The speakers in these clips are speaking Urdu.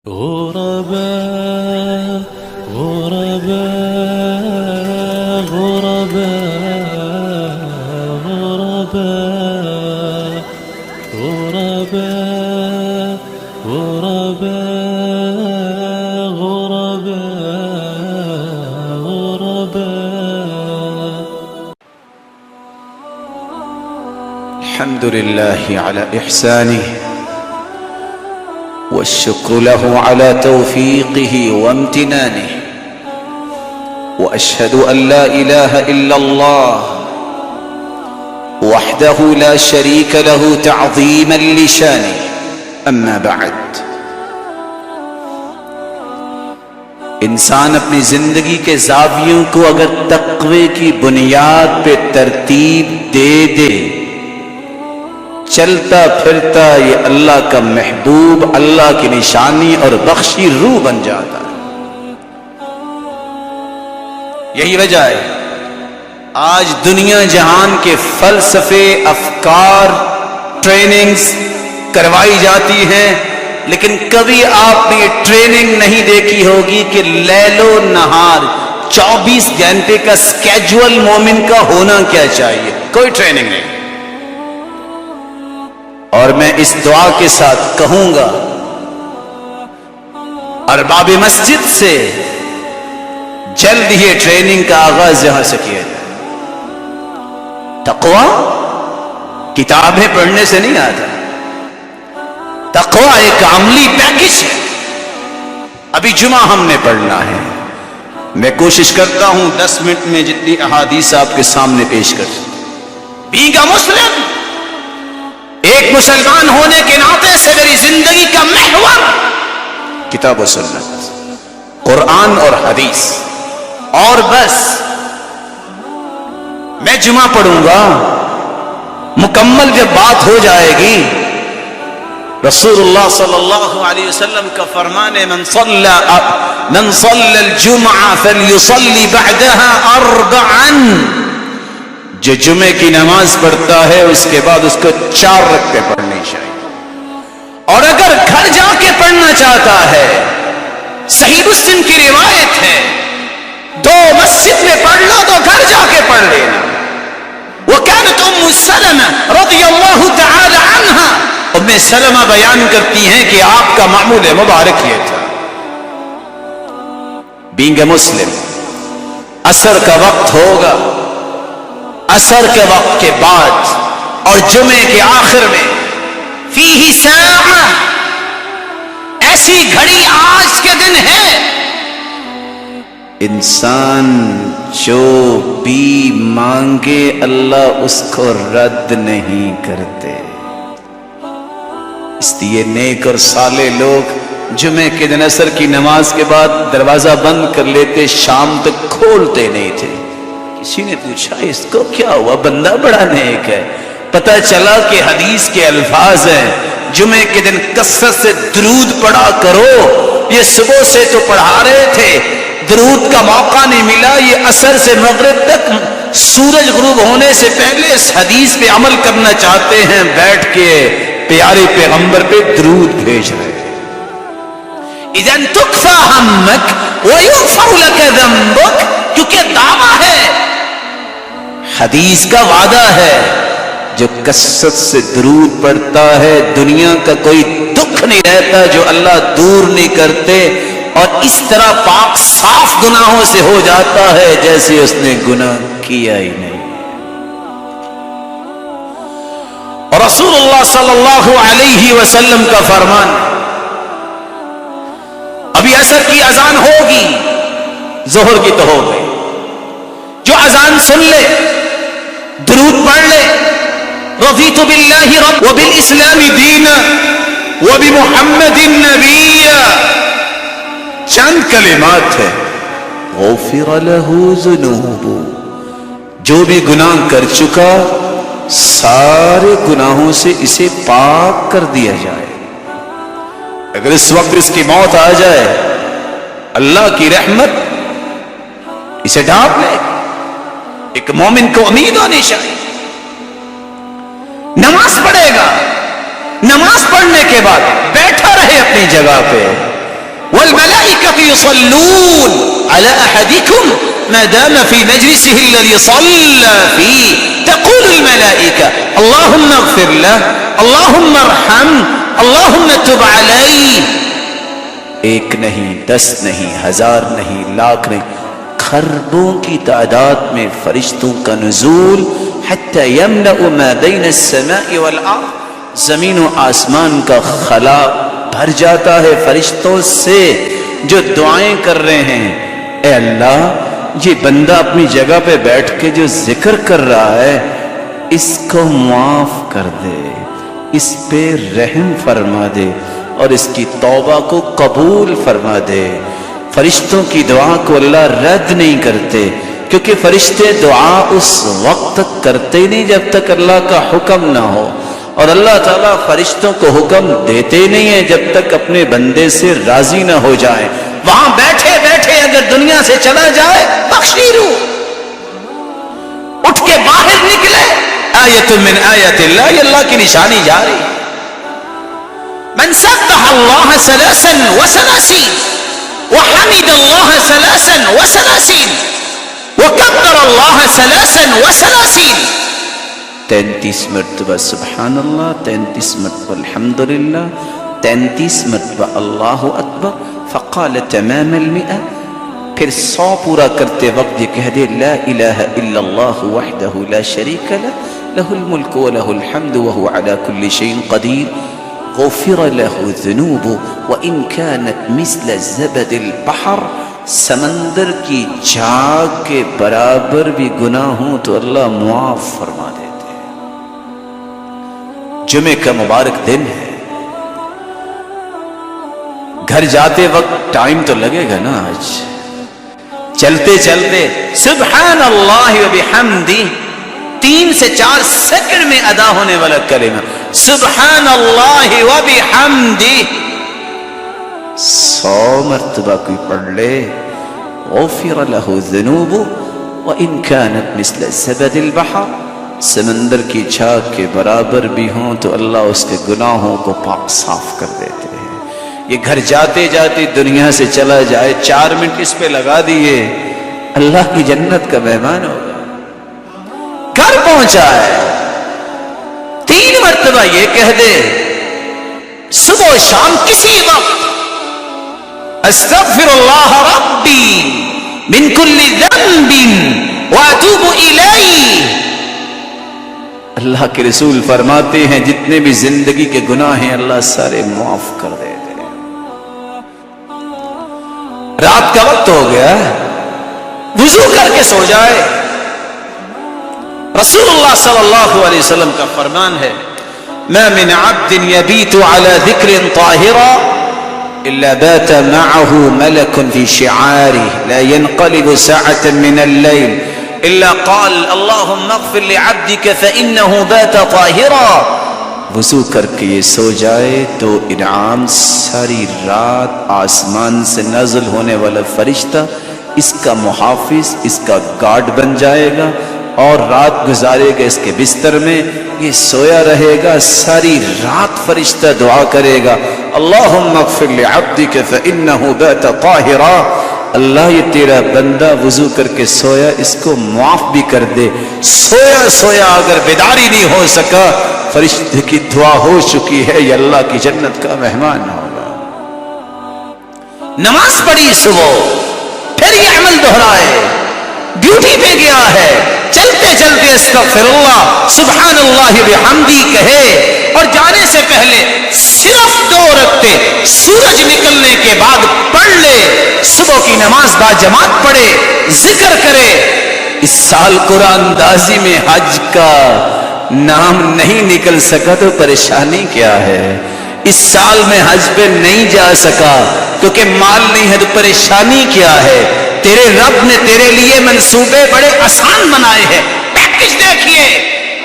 غربا غربا غربا غربا غربا غربا غربا غربا. الحمد لله على إحسانه والشكر له على توفيقه وامتنانه وأشهد أن لا إله إلا الله وحده لا شريك له تعظيما لشانه. أما بعد، انسان اپنی زندگی کے زاویوں کو اگر تقوی کی بنیاد پہ ترتیب دے دے، چلتا پھرتا یہ اللہ کا محبوب، اللہ کی نشانی اور بخشی روح بن جاتا ہے. یہی وجہ ہے آج دنیا جہان کے فلسفے، افکار، ٹریننگز کروائی جاتی ہیں، لیکن کبھی آپ نے یہ ٹریننگ نہیں دیکھی ہوگی کہ لیل و نہار 24 گھنٹے کا سکیجول مومن کا ہونا کیا چاہیے. کوئی ٹریننگ نہیں. اور میں اس دعا کے ساتھ کہوں گا ارباب مسجد سے جلد ہی ٹریننگ کا آغاز یہاں سے کیا جائے. تقویٰ کتابیں پڑھنے سے نہیں آتا. تقویٰ ایک عملی پیکج ہے. ابھی جمعہ ہم نے پڑھنا ہے. میں کوشش کرتا ہوں 10 منٹ میں جتنی احادیث آپ کے سامنے پیش کر سکوں. بینگ اے مسلم، ایک مسلمان ہونے کے ناطے سے میری زندگی کا محور کتاب و سنت، قرآن اور حدیث. اور بس میں جمعہ پڑھوں گا، مکمل جب بات ہو جائے گی رسول اللہ صلی اللہ علیہ وسلم کا فرمان ہے من صلى الجمعہ فلیصلی بعدها 4. جو جمعے کی نماز پڑھتا ہے اس کے بعد اس کو 4 رکعتیں پڑھنی چاہیے. اور اگر گھر جا کے پڑھنا چاہتا ہے، صحیح مسلم کی روایت ہے 2 مسجد میں پڑھ لو تو گھر جا کے پڑھ لینا. وكانت سلمہ رضی اللہ تعالی عنہا، سلمہ بیان کرتی ہیں کہ آپ کا معمول مبارک یہ تھا. بینگ اے مسلم، عصر کا وقت ہوگا، عصر کے وقت کے بعد اور جمعے کے آخر میں فیہ ساعہ، ایسی گھڑی آج کے دن ہے انسان جو بھی مانگے اللہ اس کو رد نہیں کرتے. اس لیے نیک اور صالح لوگ جمعے کے دن عصر کی نماز کے بعد دروازہ بند کر لیتے، شام تک کھولتے نہیں تھے. کسی نے پوچھا اس کو کیا ہوا؟ بندہ بڑا نیک ہے. پتہ چلا کہ حدیث کے الفاظ ہیں جمعے کے دن کثرت سے درود پڑھا کرو. یہ صبح سے تو پڑھا رہے تھے، درود کا موقع نہیں ملا. یہ عصر سے مغرب تک سورج غروب ہونے سے پہلے اس حدیث پہ عمل کرنا چاہتے ہیں، بیٹھ کے پیارے پیغمبر پہ درود بھیج رہے ہیں. اذن تکفى ہمک ویغفر لک ذنبک، کیونکہ دعویٰ ہے، حدیث کا وعدہ ہے، جو کثرت سے درود پڑھتا ہے دنیا کا کوئی دکھ نہیں رہتا جو اللہ دور نہیں کرتے. اور اس طرح پاک صاف گناہوں سے ہو جاتا ہے جیسے اس نے گناہ کیا ہی نہیں. اور رسول اللہ صلی اللہ علیہ وسلم کا فرمان، ابھی عصر کی اذان ہوگی، ظہر کی تو ہو گئی، جو اذان سن لے، درود پڑھ لے، رضیت باللہ رب وبالاسلام دینا وبمحمد نبیا، چند کلمات ہے، غفر له ذنوب، جو بھی گناہ کر چکا سارے گناہوں سے اسے پاک کر دیا جائے. اگر اس وقت اس کی موت آ جائے، اللہ کی رحمت اسے ڈھانپ لے. ایک مومن کو امید ہونی چاہیے. نماز پڑھے گا، نماز پڑھنے کے بعد بیٹھا رہے اپنی جگہ پہ، يصلون على أحدكم ما دام في مجلسه الذي صلى فيه تقول الملائكة اللهم اغفر له اللهم ارحم اللهم تب عليه. ایک نہیں، 10 نہیں، 1000 نہیں، لاکھ نہیں، خربوں کی تعداد میں فرشتوں کا نزول حتی یملأ ما بین السماء والارض، زمین و آسمان کا خلا بھر جاتا ہے فرشتوں سے جو دعائیں کر رہے ہیں. اے اللہ یہ بندہ اپنی جگہ پہ بیٹھ کے جو ذکر کر رہا ہے اس کو معاف کر دے، اس پہ رحم فرما دے اور اس کی توبہ کو قبول فرما دے. فرشتوں کی دعا کو اللہ رد نہیں کرتے کیونکہ فرشتے دعا اس وقت تک کرتے نہیں جب تک اللہ کا حکم نہ ہو، اور اللہ تعالیٰ فرشتوں کو حکم دیتے نہیں ہیں جب تک اپنے بندے سے راضی نہ ہو جائیں. وہاں بیٹھے بیٹھے اگر دنیا سے چلا جائے بخشی رو، اٹھ کے باہر نکلے آیت من آیت اللہ، یہ اللہ کی نشانی جاری. من سبح اللہ 33 وحمد اللہ 33 وکبر اللہ 33، 33 مرتبہ سبحان اللہ، 33 مرتبہ الحمدللہ، 33 مرتبہ اللہ اکبر. فقال تمام 100، پھر 100 پورا کرتے وقت یہ کہہ دے لا الہ الا اللہ وحدہ لا شریک لہ لہ الملک ولہ الحمد وہو علی کل شیء قدیر غفر له ذنوب وان كانت مثل زبد البحر، سمندر کی جھاگ کے برابر بھی گناہ ہوں تو اللہ معاف فرما دیتے ہیں. جمعے کا مبارک دن ہے، گھر جاتے وقت ٹائم تو لگے گا نا، آج چلتے چلتے سبحان اللہ وبحمدہ 3 سے 4 سیکنڈ میں ادا ہونے والا کلمہ سبحان اللہ وبحمدہ 100 مرتبہ کوئی پڑھ لے غفر له ذنوب وان كانت مثل زبد البحر، سمندر کی جھاگ کے برابر بھی ہوں تو اللہ اس کے گناہوں کو پاک صاف کر دیتے ہیں. یہ گھر جاتے جاتے دنیا سے چلا جائے 4 منٹ اس پہ لگا دیے اللہ کی جنت کا مہمان ہوگا. گھر پہنچا ہے 3 مرتبہ یہ کہہ دے صبح و شام کسی وقت استغفر اللہ ربی من کل ذنب واتوب الیہ. اللہ کے رسول فرماتے ہیں جتنے بھی زندگی کے گناہ ہیں اللہ سارے معاف کر دیتے ہیں. رات کا وقت ہو گیا، وضو کر کے سو جائے. رسول اللہ صلی اللہ علیہ وسلم کا فرمان ہے ما من عبد يبيت على ذكر طاهرا الا بات معه ملك في شعاره لا ينقلب ساعة من الليل الا قال اللهم اغفر لعبدك فانه بات طاهرا. وضو کر کے یہ سو جائے تو انعام ساری رات آسمان سے نازل ہونے والا فرشتہ اس کا محافظ، اس کا گارڈ بن جائے گا اور رات گزارے گا اس کے بستر میں. یہ سویا رہے گا ساری رات فرشتہ دعا کرے گا اللہم اغفر لعبدک فإنہ بات طاہرا، اللہ یہ تیرا بندہ وضو کر کے سویا اس کو معاف بھی کر دے. سویا سویا اگر بیداری نہیں ہو سکا فرشتے کی دعا ہو چکی ہے یہ اللہ کی جنت کا مہمان ہوگا. نماز پڑھی صبح، پھر یہ عمل دہرائے، ڈیوٹی پہ گیا ہے چلتے چلتے استغفر اللہ سبحان اللہ بحمدی کہے اور جانے سے پہلے صرف 2 رکعتیں سورج نکلنے کے بعد پڑھ لے. صبح کی نماز با جماعت پڑھے، ذکر کرے. اس سال قرآن اندازی میں حج کا نام نہیں نکل سکا تو پریشانی کیا ہے. اس سال میں حج پہ نہیں جا سکا کیونکہ مال نہیں ہے تو پریشانی کیا ہے. تیرے رب نے تیرے لیے منصوبے بڑے آسان بنائے ہیں. پیکج دیکھیے،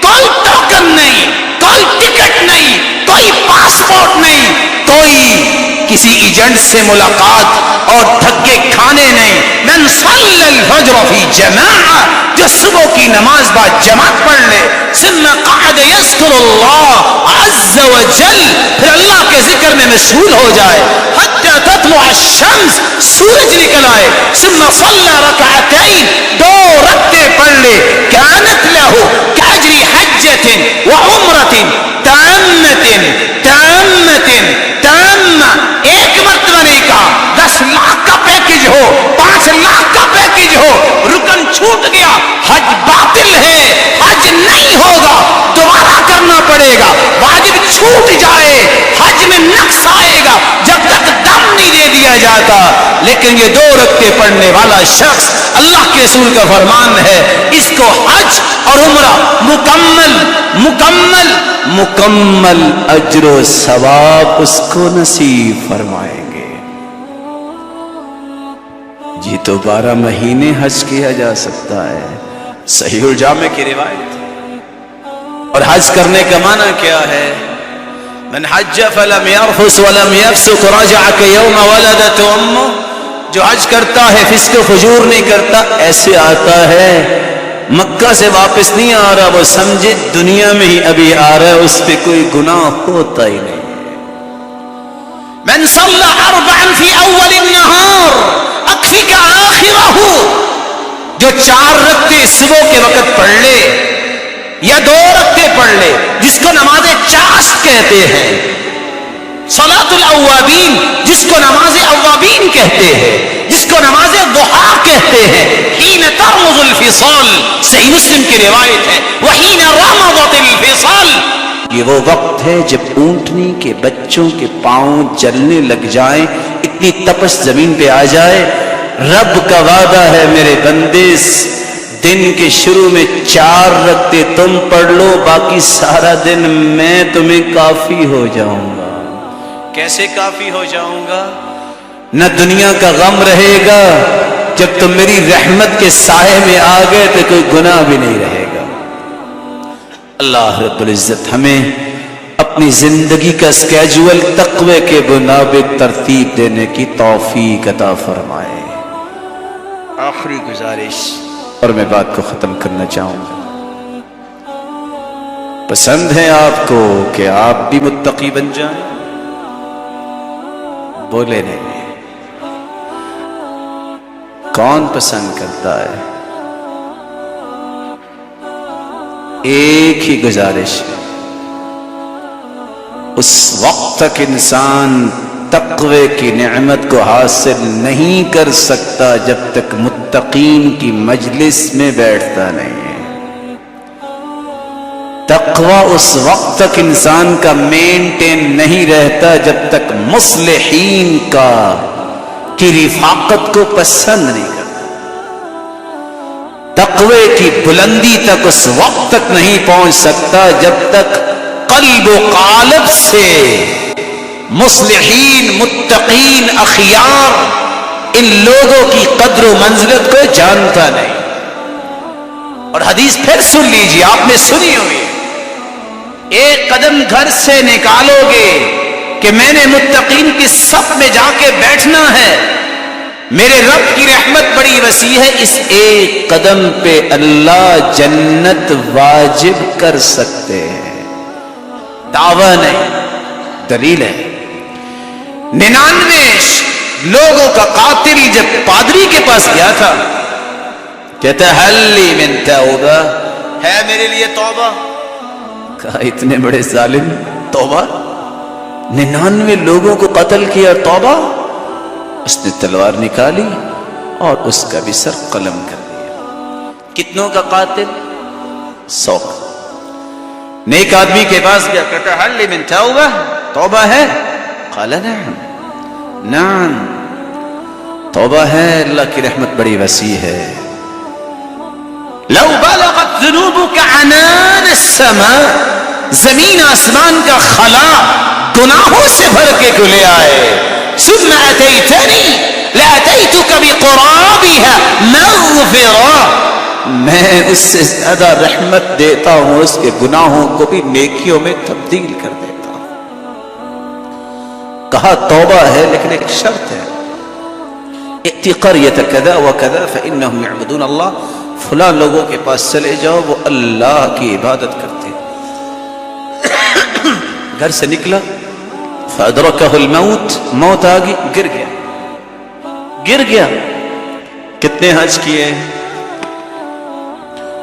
کوئی ٹوکن نہیں، کوئی ٹکٹ نہیں، کوئی پاسپورٹ نہیں، کوئی کسی ایجنٹ سے ملاقات اور دھکے کھانے نہیں. من صلی الفجر فی جماعہ، جو صبح کی نماز با جماعت پڑھ لے ثم قعد یذکر اللہ عز وجل، پھر اللہ کے ذکر میں مشغول ہو جائے حتی تطلع الشمس، سورج نکل آئے، ثم صلی رکعتین، 2 رکعتیں پڑھ لے، کانت لہ کاجر حجۃ و عمرۃ تامۃ تامۃ تامہ، 1 مرتبہ نہیں کہا، 10 لاکھ کا پیکج ہو، 5 لاکھ کا پیکج ہو، رکن چھوٹ گیا، حج باطل ہے، حج نہیں ہوگا، دوبارہ کرنا پڑے گا، واجب چھوٹ جائے، حج میں نقص آئے گا جب تک دم نہیں دے دیا جاتا۔ لیکن یہ 2 رکعتیں پڑھنے والا شخص، اللہ کے رسول کا فرمان ہے، اس کو حج اور عمرہ مکمل مکمل مکمل اجر و ثواب اس کو نصیب فرمائیں گے۔ جی تو 12 مہینے حج کیا جا سکتا ہے، صحیح الجامع کی روایت۔ اور حج کرنے کا معنی کیا ہے؟ من حج فلم يرفث ولم يفسق رجع كيوم ولدت امه، جو حج کرتا ہے فسق و فجور نہیں کرتا، ایسے آتا ہے مکہ سے واپس نہیں آ رہا، وہ سمجھے دنیا میں ہی ابھی آ رہا ہے، اس پہ کوئی گناہ ہوتا ہی نہیں۔ من صلى 4 في اول النهار اكفك آخره، جو 4 رکعتیں صبح کے وقت پڑھ لے یا 2 رکعتیں پڑھ لے، جس کو نماز چاشت کہتے ہیں، صلاۃ الاوابین، جس کو نماز اوابین کہتے ہیں، جس کو نماز ضحیٰ کہتے ہیں، حین ترمض الفصال، صحیح مسلم کی روایت ہے، وحین رمضت الفصال، یہ وہ وقت ہے جب اونٹنی کے بچوں کے پاؤں جلنے لگ جائیں، اتنی تپش زمین پہ آ جائے۔ رب کا وعدہ ہے میرے بندے، دن کے شروع میں 4 رکعتیں تم پڑھ لو، باقی سارا دن میں تمہیں کافی ہو جاؤں گا۔ کیسے کافی ہو جاؤں گا؟ نہ دنیا کا غم رہے گا، جب تم میری رحمت کے سائے میں آ گئے تو کوئی گناہ بھی نہیں رہے گا۔ اللہ رب العزت ہمیں اپنی زندگی کا اسکیجول تقوی کے مطابق ترتیب دینے کی توفیق عطا فرمائے۔ آخری گزارش اور میں بات کو ختم کرنا چاہوں گا، پسند ہے آپ کو کہ آپ بھی متقی بن جائیں؟ بولے نہیں، کون پسند کرتا ہے؟ ایک ہی گزارش ہے، اس وقت تک انسان تقوی کی نعمت کو حاصل نہیں کر سکتا جب تک متقین کی مجلس میں بیٹھتا نہیں ہے۔ تقوی اس وقت تک انسان کا مینٹین نہیں رہتا جب تک مصلحین کی رفاقت کو پسند نہیں کرتا۔ تقوی کی بلندی تک اس وقت تک نہیں پہنچ سکتا جب تک قلب و قالب سے مصلحین، متقین، اخیار، ان لوگوں کی قدر و منزلت کو جانتا نہیں۔ اور حدیث پھر سن لیجیے، آپ نے سنی ہوئی، 1 قدم گھر سے نکالو گے کہ میں نے متقین کی صف میں جا کے بیٹھنا ہے، میرے رب کی رحمت بڑی وسیع ہے، اس 1 قدم پہ اللہ جنت واجب کر سکتے ہیں۔ دعویٰ نہیں، دلیل ہے۔ 99 لوگوں کا قاتل جب پادری کے پاس گیا تھا، کہتا ہے حل لی من توبہ، ہے میرے لیے توبہ؟ کہا اتنے بڑے ظالم، توبہ؟ 99 لوگوں کو قتل کیا، توبہ؟ اس نے تلوار نکالی اور اس کا بھی سر قلم کر دیا۔ کتنوں کا قاتل؟ 100 کا۔ نیک آدمی کے پاس گیا، کہتا حل لی من توبہ، توبہ ہے؟ قال نعم نعم، توبہ ہے، اللہ کی رحمت بڑی وسیع ہے۔ لو بلغت ذنوبك عنان السماء، زمین آسمان کا خلا گناہوں سے بھر کے کو لے آئے، ثم اتیتنی لاتیتک بقرابها مغفرہ، میں اس سے زیادہ رحمت دیتا ہوں، اس کے گناہوں کو بھی نیکیوں میں تبدیل کر دیتا ہوں۔ کہا توبہ ہے لیکن ایک شرط ہے، ائتی قریۃ کذا وکذا فانہم یعبدون اللہ، فلاں لوگوں کے پاس چلے جاؤ، وہ اللہ کی عبادت کرتے ہیں۔ گھر سے نکلا، فادرکہ الموت، موت آ گئی، گر گیا۔ گر گیا. کتنے حج کیے,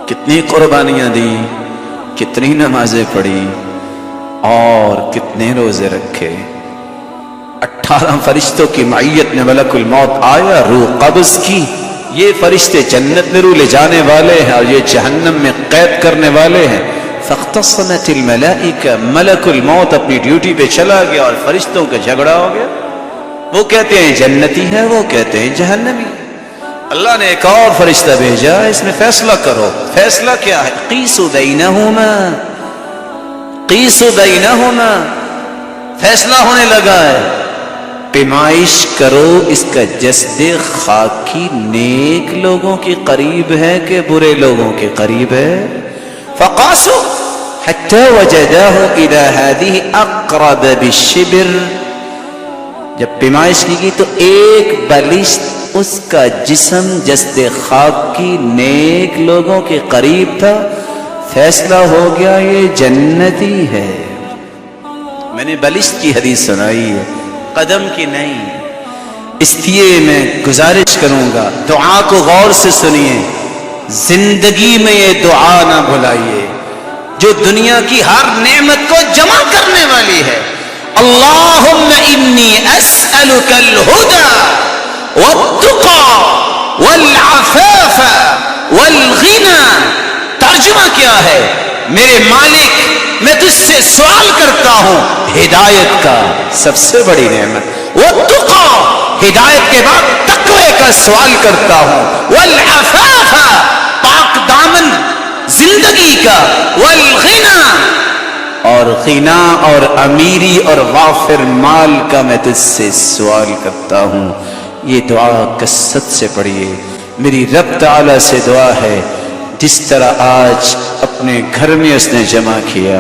کتنی قربانیاں دی, کتنی نمازیں پڑھی اور کتنے روزے رکھے. 18 فرشتوں کی معیت میں ملک الموت آیا, روح قبض کی. یہ فرشتے جنت میں روح لے جانے والے ہیں اور یہ جہنم میں قید کرنے والے ہیں. فاختصمت الملائکہ, ملک الموت اپنی ڈیوٹی پہ چلا گیا اور فرشتوں کا جھگڑا ہو گیا. وہ کہتے ہیں جنتی ہے, وہ کہتے ہیں جہنمی. اللہ نے ایک اور فرشتہ بھیجا, اس میں فیصلہ کرو. فیصلہ کیا ہے؟ قیسوا بینہما, قیسوا بینہما, فیصلہ ہونے لگا ہے. پیمائش کرو اس کا جسد خاکی نیک لوگوں کے قریب ہے کہ برے لوگوں کے قریب ہے. فقاسوا حتی وجداہ الی ہذہ اقرب بالشبر. جب پیمائش کی گئی تو ایک بلشت اس کا جسم جسد خاکی نیک لوگوں کے قریب تھا. فیصلہ ہو گیا یہ جنتی ہے. میں نے بلشت کی حدیث سنائی ہے, قدم کی نہیں. اس لیے میں گزارش کروں گا دعا کو غور سے سنیے, زندگی میں یہ دعا نہ بھلائیے جو دنیا کی ہر نعمت کو جمع کرنے والی ہے. اللہم انی اسألک الہدی والتقی والعفاف والغنی. ترجمہ کیا ہے؟ میرے مالک میں تجھ سے سوال کرتا ہوں ہدایت کا, سب سے بڑی نعمت. والتقی, ہدایت کے بعد تقوی کا سوال کرتا ہوں. والعفاف, پاک دامن زندگی کا. والغنی, اور غنا اور امیری اور وافر مال کا میں تجھ سے سوال کرتا ہوں. یہ دعا کثرت سے پڑھیے. میری رب تعالی سے دعا ہے جس طرح آج اپنے گھر میں اس نے جمع کیا,